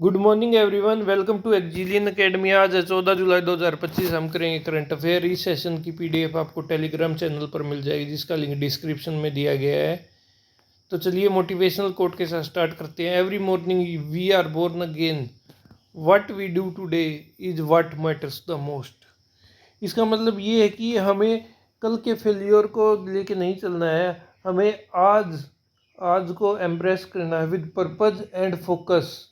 Good morning everyone, welcome to Exilian academy. आज है 14 जुलाई 2025। हम करेंगे करंट अफेयर। इस सेशन की पीडीएफ आपको टेलीग्राम चैनल पर मिल जाएगी, जिसका लिंक डिस्क्रिप्शन में दिया गया है। तो चलिए मोटिवेशनल कोट के साथ स्टार्ट करते हैं। Every morning we are born again, what we do today is what matters the most. इसका मतलब ये है कि हमें कल के फेलियर को लेके नहीं चलना है, हमें आज को एम्ब्रेस करना है विद पर्पज एंड फोकस,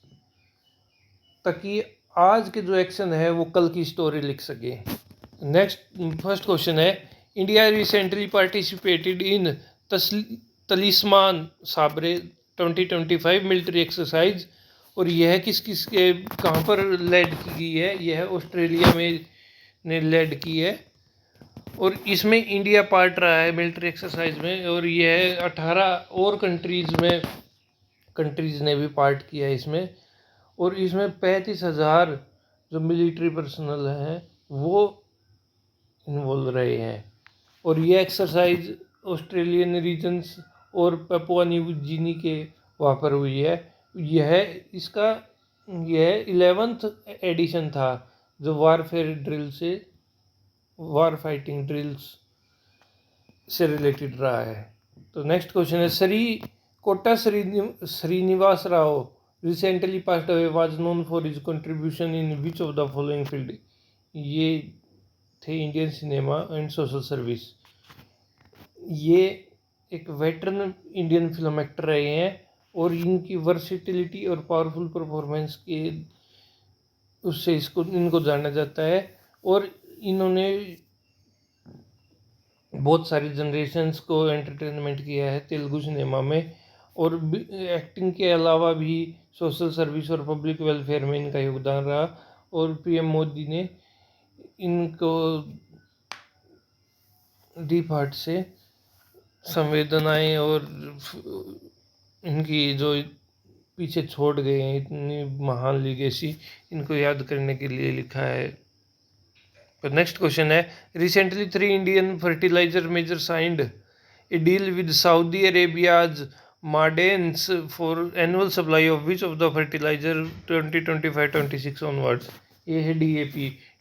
ताकि आज के जो एक्शन है वो कल की स्टोरी लिख सके। नेक्स्ट फर्स्ट क्वेश्चन है, India recently participated in Talisman Sabre 2025 military exercise. और यह किस किस के कहाँ पर लेड की गई है? यह ऑस्ट्रेलिया में ने लेड की है और इसमें इंडिया पार्ट रहा है मिलिट्री एक्सरसाइज में। और यह 18 और कंट्रीज़ ने भी पार्ट किया है इसमें। और इसमें 35,000 जो मिलिट्री पर्सनल हैं वो इन्वॉल्व रहे हैं। और ये एक्सरसाइज ऑस्ट्रेलियन रीजन्स और पपुआ न्यू गिनी के वहाँ पर हुई है। यह 11th एडिशन था जो वार फाइटिंग ड्रिल्स से रिलेटेड रहा है। तो नेक्स्ट क्वेश्चन है, Kota Srinivas Rao recently passed away, was known for his contribution in which of the following field? ये थे Indian cinema and social service. ये एक वेटरन इंडियन फिल्म एक्टर रहे हैं और इनकी वर्सिटिलिटी और पावरफुल परफॉर्मेंस के उससे इनको जाना जाता है। और इन्होंने बहुत सारी जनरेशन्स को एंटरटेनमेंट किया है तेलुगु सिनेमा में। और एक्टिंग के अलावा भी सोशल सर्विस और पब्लिक वेलफेयर में इनका योगदान रहा। और पीएम मोदी ने इनको डीप हार्ट से संवेदनाएं और इनकी जो पीछे छोड़ गए हैं इतनी महान लीगेसी, इनको याद करने के लिए लिखा है। तो नेक्स्ट क्वेश्चन है, recently 3 Indian fertiliser major signed a deal with Saudi Arabia's Maaden's for annual supply of which of the fertiliser 2025-26 onwards. ये है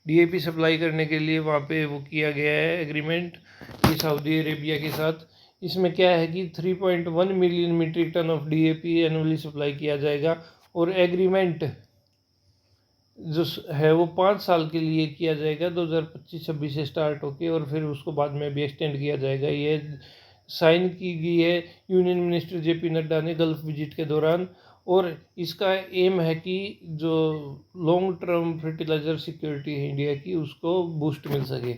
डीएपी सप्लाई करने के लिए वहाँ पे वो किया गया है एग्रीमेंट ये सऊदी अरेबिया के साथ। इसमें क्या है कि 3.1 million metric ton of DAP annually supply किया जाएगा। और एग्रीमेंट जो है वो 5 साल के लिए किया जाएगा, 2025-26 से स्टार्ट होके, और फिर उसको बाद में भी एक्सटेंड किया जाएगा। ये साइन की गई है यूनियन मिनिस्टर जेपी नड्डा ने गल्फ विजिट के दौरान। और इसका एम है कि जो लॉन्ग टर्म फर्टिलाइजर सिक्योरिटी है इंडिया की, उसको बूस्ट मिल सके।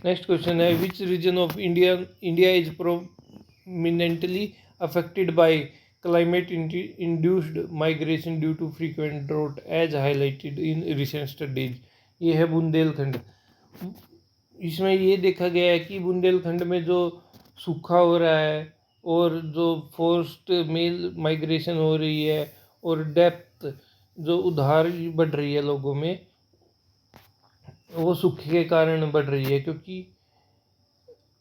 नेक्स्ट क्वेश्चन है, which region of India is prominently affected by climate induced migration due to frequent drought as highlighted in recent studies। ये है बुंदेलखंड। इसमें ये देखा गया है कि बुंदेलखंड में जो सूखा हो रहा है और जो फोर्स्ड मेल माइग्रेशन हो रही है और डेप्थ जो उधार बढ़ रही है लोगों में, वो सूखे के कारण बढ़ रही है, क्योंकि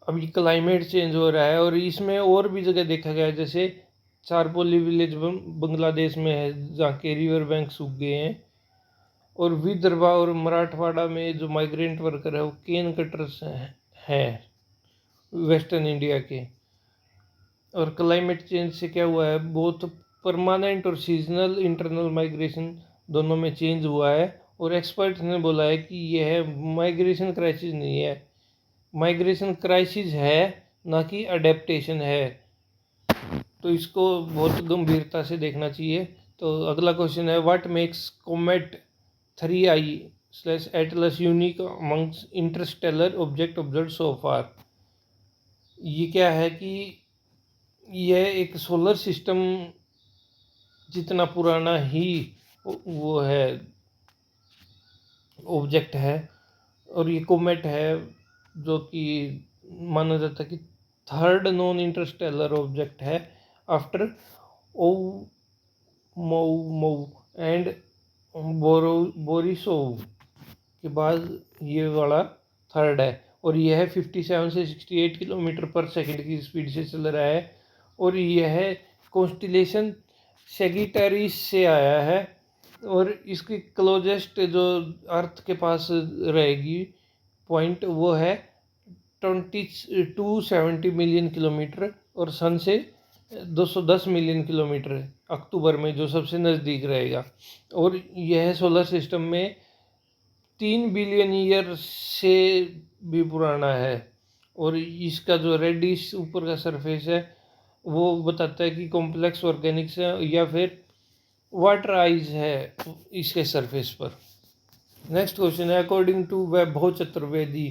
अभी क्लाइमेट चेंज हो रहा है। और इसमें और भी जगह देखा गया है, जैसे चारपोली विलेज बांग्लादेश में है जहाँ के रिवर बैंक सूख गए हैं। और विदर्भा और मराठवाड़ा में जो माइग्रेंट वर्कर है वो केन कटर्स हैं वेस्टर्न इंडिया के। और क्लाइमेट चेंज से क्या हुआ है, बहुत परमानेंट और सीजनल इंटरनल माइग्रेशन दोनों में चेंज हुआ है। और एक्सपर्ट ने बोला है कि यह माइग्रेशन क्राइसिस नहीं है, माइग्रेशन क्राइसिस है, ना कि अडेप्टेशन है। तो इसको बहुत गंभीरता से देखना चाहिए। तो अगला क्वेश्चन है, what makes comet 3I/Atlas unique amongst interstellar object observed so far. ये क्या है कि यह एक सोलर सिस्टम जितना पुराना ही वो है ऑब्जेक्ट है। और ये कोमेट है जो कि माना जाता है कि 3rd नॉन इंटरस्टेलर ऑब्जेक्ट है आफ्टर ओumuamua एंड बोरिसोव के बाद ये वाला 3rd है। और यह 57 से 68 किलोमीटर पर सेकंड की स्पीड से चल रहा है। और यह कॉन्स्टिलेशन सेगिटेरिस से आया है और इसकी क्लोजेस्ट जो अर्थ के पास रहेगी पॉइंट वो है 270 मिलियन किलोमीटर, और सन से 210 मिलियन किलोमीटर अक्टूबर में जो सबसे नज़दीक रहेगा। और यह सोलर सिस्टम में 3 बिलियन ईयर से भी पुराना है। और इसका जो रेडिश ऊपर का सरफेस है वो बताता है कि कॉम्प्लेक्स ऑर्गेनिक्स है या फिर वाटर आइज है इसके सरफेस पर। नेक्स्ट क्वेश्चन है, according to Vaibhav Chaturvedi,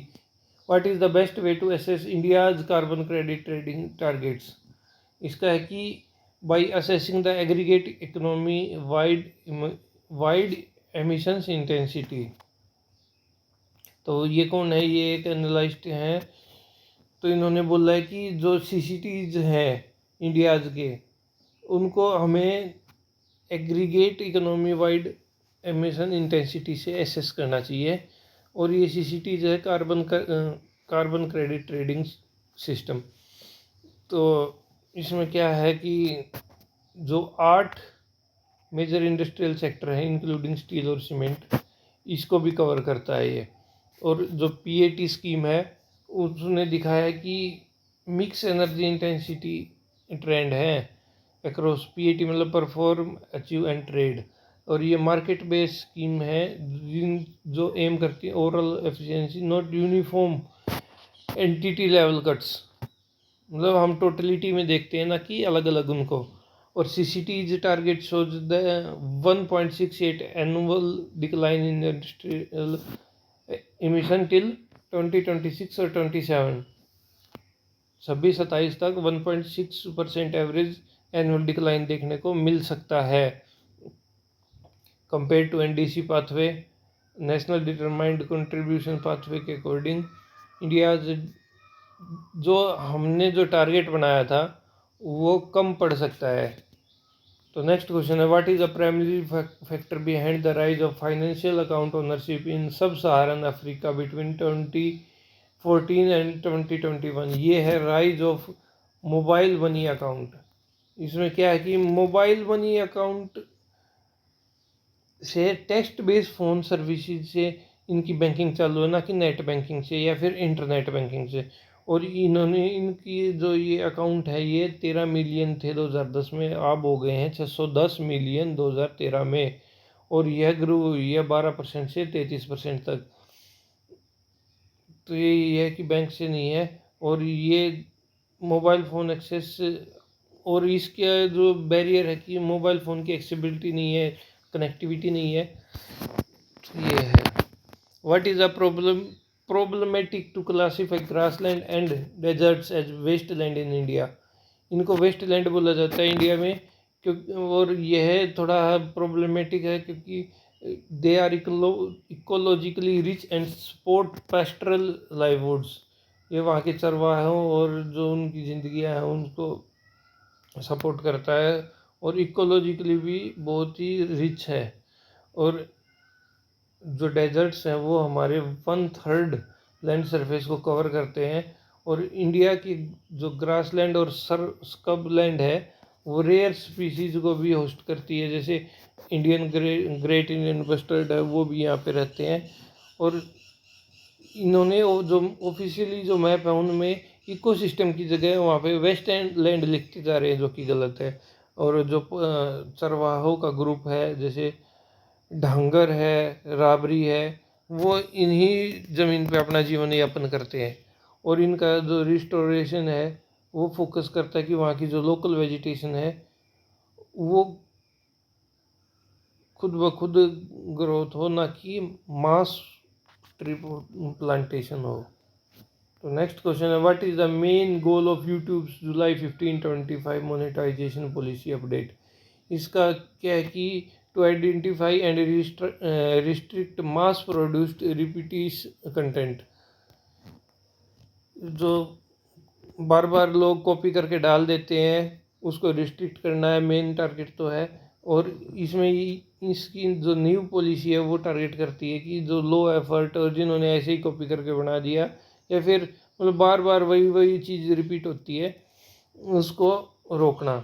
what is the best way to assess India's carbon credit trading targets. इसका है कि by assessing the aggregate economy wide emissions intensity. तो ये कौन है, ये एक एनालिस्ट हैं। तो इन्होंने बोला है कि जो सीसीटीज हैं इंडियाज के, उनको हमें aggregate economy wide emission intensity से एसेस करना चाहिए। और ये सीसीटीज है कार्बन क्रेडिट ट्रेडिंग सिस्टम। तो इसमें क्या है कि जो 8 मेजर इंडस्ट्रियल सेक्टर है इंक्लूडिंग स्टील और सीमेंट, इसको भी कवर करता है ये। और जो पीएटी स्कीम है उसने दिखाया कि मिक्स एनर्जी इंटेंसिटी ट्रेंड है अक्रॉस पीएटी, मतलब परफॉर्म, अचीव एंड ट्रेड। और ये मार्केट बेस्ड स्कीम है जो एम करती है overall efficiency, not uniform entity level cuts, मतलब हम टोटलिटी में देखते हैं ना कि अलग अलग उनको। और CCTS target shows the 1.68 annual decline in industrial emission till 2026 और 27 27 तक 1.6% एवरेज एनुअल डिक्लाइन देखने को मिल सकता है। Compare to NDC pathway, national determined contribution pathway के अकॉर्डिंग, इंडिया जो हमने जो टारगेट बनाया था वो कम पड़ सकता है। तो नेक्स्ट क्वेश्चन है, what is the primary factor behind the rise of financial account ownership इन सब सहारन अफ्रीका बिटवीन 2014 एंड 2021। ये है rise of mobile money account. इसमें क्या है कि मोबाइल मनी अकाउंट से टेक्स्ट बेस्ड फ़ोन सर्विसेज से इनकी बैंकिंग चालू है, ना कि नेट बैंकिंग से या फिर इंटरनेट बैंकिंग से। और इन्होंने इनकी जो ये अकाउंट है ये 13 मिलियन थे 2010 में, अब हो गए हैं 610 मिलियन 2013 में। और यह ग्रो हुई है 12% से 33% तक। तो ये है कि बैंक से नहीं है। और ये मोबाइल फ़ोन एक्सेस, और इसका जो बैरियर है कि मोबाइल फ़ोन की एक्सेसिबिलिटी नहीं है, कनेक्टिविटी नहीं है। तो ये है, what is a problematic to classify grassland and deserts as wasteland in India। इनको वेस्टलैंड बोला जाता है इंडिया में, क्योंकि और यह थोड़ा प्रॉब्लमेटिक है क्योंकि they are ecologically rich and support pastoral livelihoods. ये वहाँ के चरवाहों और जो उनकी ज़िंदगियाँ हैं उनको सपोर्ट करता है, और इकोलॉजिकली भी बहुत ही रिच है। और जो डेजर्ट्स हैं वो हमारे 1/3 लैंड सरफेस को कवर करते हैं। और इंडिया की जो ग्रासलैंड और स्कब लैंड है वो रेयर स्पीसीज को भी होस्ट करती है, जैसे इंडियन ग्रेट इंडियन बस्टर्ड है वो भी यहाँ पे रहते हैं। और इन्होंने जो ऑफिशियली जो मैप है उनमें इकोसिस्टम की जगह वहाँ पे वेस्ट लैंड लिखते जा रहे हैं, जो कि गलत है। और जो चरवाहों का ग्रुप है जैसे ढंगर है, राबरी है, वो इन्हीं ज़मीन पे अपना जीवन यापन करते हैं। और इनका जो रिस्टोरेशन है वो फोकस करता है कि वहाँ की जो लोकल वेजिटेशन है वो खुद ब खुद ग्रोथ हो, ना कि मास ट्री प्लांटेशन हो। तो नेक्स्ट क्वेश्चन है, what is the main goal of YouTube July 1525 monetisation policy update. इसका क्या है कि to identify and restrict mass produced repetitive content, जो बार बार लोग कॉपी करके डाल देते हैं उसको रिस्ट्रिक्ट करना है, मेन टारगेट तो है। और इसमें इसकी जो न्यू पॉलिसी है वो टारगेट करती है कि जो लो एफर्ट और जिन्होंने ऐसे ही कॉपी करके बना दिया या फिर मतलब बार बार वही चीज़ रिपीट होती है उसको रोकना।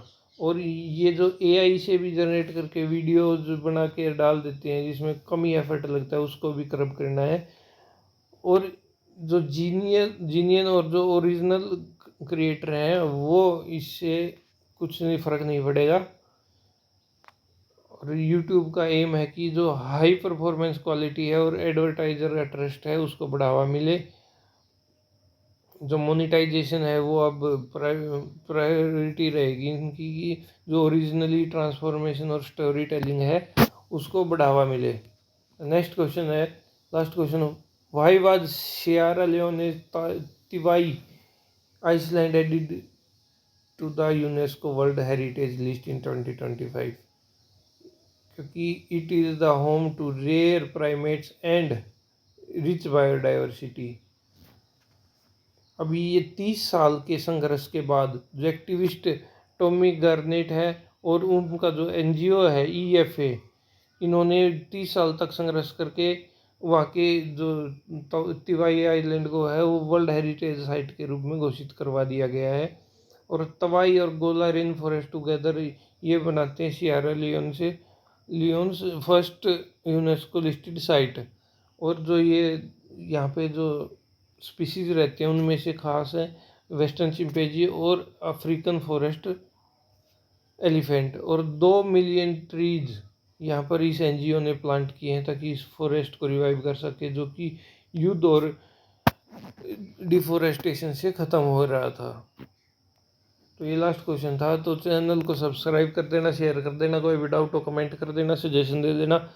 और ये जो एआई से भी जनरेट करके वीडियोज बना के डाल देते हैं जिसमें कम ही एफर्ट लगता है, उसको भी करप्ट करना है। और जो जीनियन और जो ओरिजिनल क्रिएटर हैं वो इससे कुछ नहीं फ़र्क नहीं पड़ेगा। और यूट्यूब का एम है कि जो हाई परफॉर्मेंस क्वालिटी है और एडवर्टाइजर का ट्रस्ट है उसको बढ़ावा मिले। जो मोनेटाइजेशन है वो अब प्रायोरिटी रहेगी इनकी कि जो ओरिजिनली ट्रांसफॉर्मेशन और स्टोरी टेलिंग है उसको बढ़ावा मिले। नेक्स्ट क्वेश्चन है, last question, why was Sierra Leone Tiwai island added to the UNESCO world heritage list in 2025? क्योंकि it is the home to rare primates and rich biodiversity. अभी ये 30 साल के संघर्ष के बाद जो एक्टिविस्ट टॉमी गार्नेट है और उनका जो एनजीओ है EFA, इन्होंने 30 साल तक संघर्ष करके वहाँ के जो तिवाई आइलैंड को है वो वर्ल्ड हेरिटेज साइट के रूप में घोषित करवा दिया गया है। और तवाई और गोला रेन फॉरेस्ट टुगेदर ये बनाते हैं Sierra lions first UNESCO listed site. और जो ये यहाँ पे जो स्पीसीज रहते हैं उनमें से खास है वेस्टर्न चिंपैंजी और अफ्रीकन फॉरेस्ट एलिफेंट। और 2 मिलियन ट्रीज यहाँ पर इस एनजीओ ने प्लांट किए हैं ताकि इस फॉरेस्ट को रिवाइव कर सके जो कि युद्ध और डिफोरेस्टेशन से ख़त्म हो रहा था। तो ये लास्ट क्वेश्चन था। तो चैनल को सब्सक्राइब कर देना, शेयर कर देना, कोई भी डाउट हो कमेंट कर देना, सजेशन दे देना।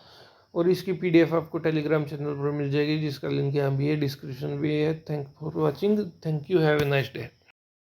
और इसकी PDF आपको टेलीग्राम चैनल पर मिल जाएगी जिसका लिंक यहाँ भी है, डिस्क्रिप्शन भी है। Thank for watching, thank you, have a nice day.